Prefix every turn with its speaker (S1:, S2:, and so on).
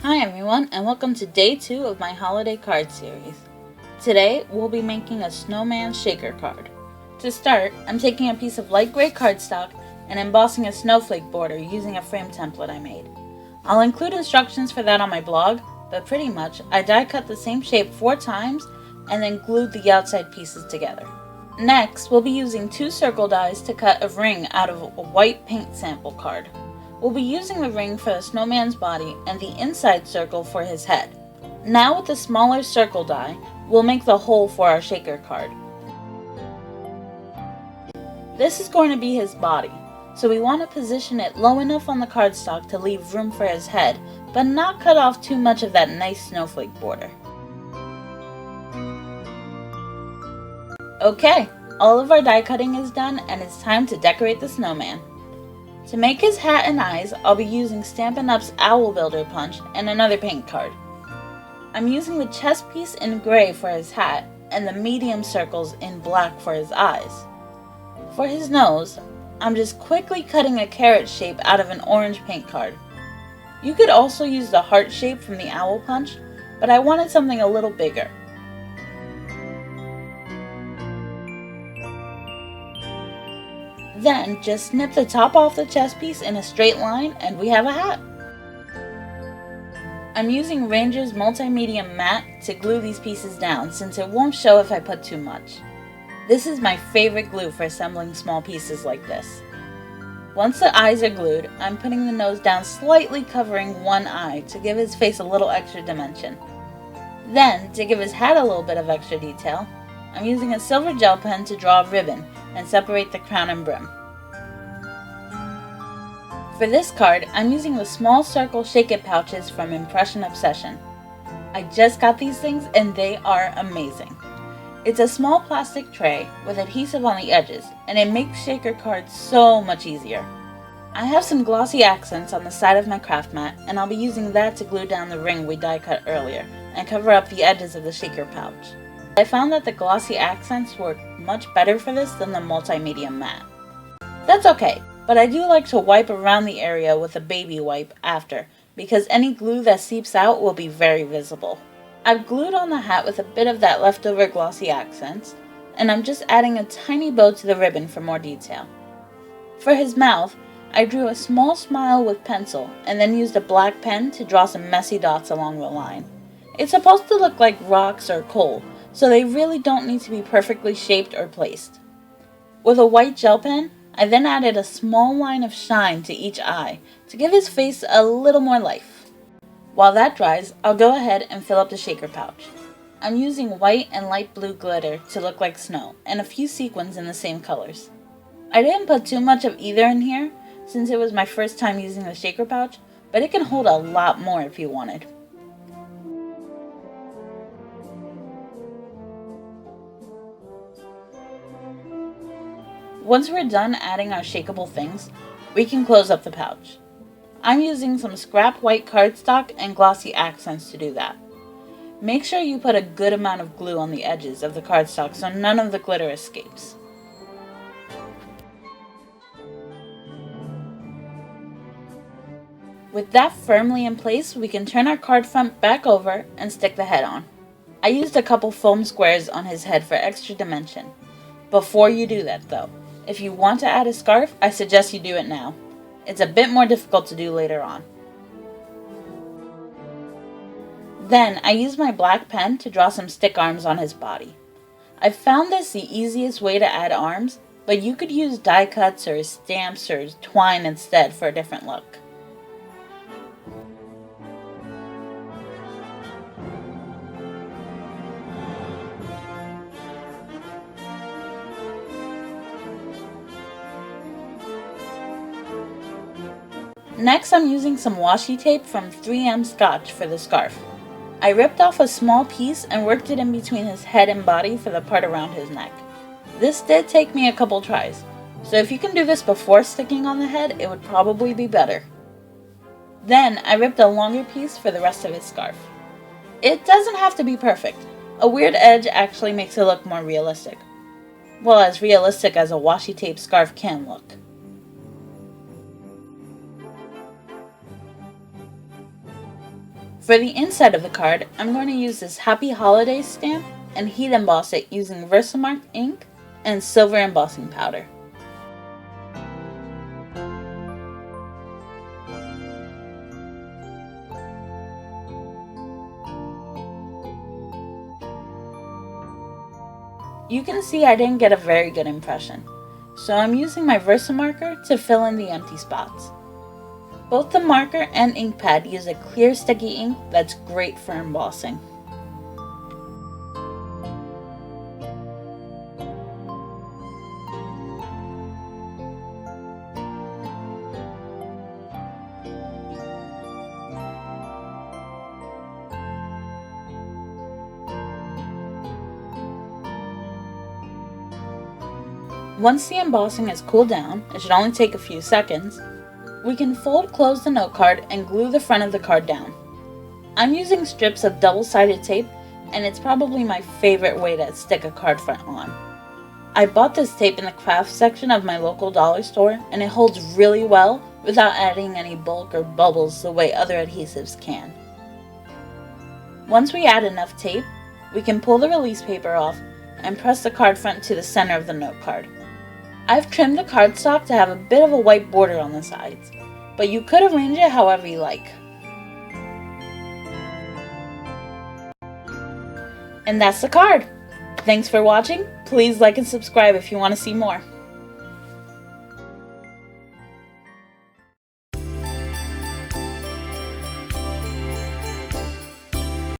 S1: Hi everyone, and welcome to day 2 of my holiday card series. Today, we'll be making a Snowman shaker card. To start, I'm taking a piece of light gray cardstock and embossing a snowflake border using a frame template I made. I'll include instructions for that on my blog, but pretty much, I die cut the same shape 4 times and then glued the outside pieces together. Next, we'll be using 2 circle dies to cut a ring out of a white paint sample card. We'll be using the ring for the snowman's body and the inside circle for his head. Now with the smaller circle die, we'll make the hole for our shaker card. This is going to be his body, so we want to position it low enough on the cardstock to leave room for his head, but not cut off too much of that nice snowflake border. Okay, all of our die cutting is done and it's time to decorate the snowman. To make his hat and eyes, I'll be using Stampin' Up's Owl Builder Punch and another paint card. I'm using the chest piece in gray for his hat and the medium circles in black for his eyes. For his nose, I'm just quickly cutting a carrot shape out of an orange paint card. You could also use the heart shape from the Owl Punch, but I wanted something a little bigger. Then, just snip the top off the chest piece in a straight line and we have a hat. I'm using Ranger's Multimedia Matte to glue these pieces down since it won't show if I put too much. This is my favorite glue for assembling small pieces like this. Once the eyes are glued, I'm putting the nose down slightly covering one eye to give his face a little extra dimension. Then, to give his hat a little bit of extra detail, I'm using a silver gel pen to draw a ribbon and separate the crown and brim. For this card, I'm using the small circle shake it pouches from Impression Obsession. I just got these things and they are amazing. It's a small plastic tray with adhesive on the edges and it makes shaker cards so much easier. I have some glossy accents on the side of my craft mat and I'll be using that to glue down the ring we die cut earlier and cover up the edges of the shaker pouch. I found that the glossy accents work much better for this than the multimedia matte. That's okay, but I do like to wipe around the area with a baby wipe after, because any glue that seeps out will be very visible. I've glued on the hat with a bit of that leftover glossy accents, and I'm just adding a tiny bow to the ribbon for more detail. For his mouth, I drew a small smile with pencil and then used a black pen to draw some messy dots along the line. It's supposed to look like rocks or coal, so they really don't need to be perfectly shaped or placed. With a white gel pen, I then added a small line of shine to each eye to give his face a little more life. While that dries, I'll go ahead and fill up the shaker pouch. I'm using white and light blue glitter to look like snow, and a few sequins in the same colors. I didn't put too much of either in here, since it was my first time using the shaker pouch, but it can hold a lot more if you wanted. Once we're done adding our shakeable things, we can close up the pouch. I'm using some scrap white cardstock and glossy accents to do that. Make sure you put a good amount of glue on the edges of the cardstock so none of the glitter escapes. With that firmly in place, we can turn our card front back over and stick the head on. I used a couple foam squares on his head for extra dimension. Before you do that though, if you want to add a scarf, I suggest you do it now. It's a bit more difficult to do later on. Then, I used my black pen to draw some stick arms on his body. I found this the easiest way to add arms, but you could use die cuts or stamps or twine instead for a different look. Next, I'm using some washi tape from 3M Scotch for the scarf. I ripped off a small piece and worked it in between his head and body for the part around his neck. This did take me a couple tries, so if you can do this before sticking on the head, it would probably be better. Then, I ripped a longer piece for the rest of his scarf. It doesn't have to be perfect. A weird edge actually makes it look more realistic. Well, as realistic as a washi tape scarf can look. For the inside of the card, I'm going to use this Happy Holidays stamp and heat emboss it using Versamark ink and silver embossing powder. You can see I didn't get a very good impression, so I'm using my Versamarker to fill in the empty spots. Both the marker and ink pad use a clear sticky ink that's great for embossing. Once the embossing has cooled down, it should only take a few seconds, we can fold close the note card and glue the front of the card down. I'm using strips of double-sided tape, and it's probably my favorite way to stick a card front on. I bought this tape in the craft section of my local dollar store, and it holds really well without adding any bulk or bubbles the way other adhesives can. Once we add enough tape, we can pull the release paper off and press the card front to the center of the note card. I've trimmed the cardstock to have a bit of a white border on the sides, but you could arrange it however you like. And that's the card! Thanks for watching. Please like and subscribe if you want to see more.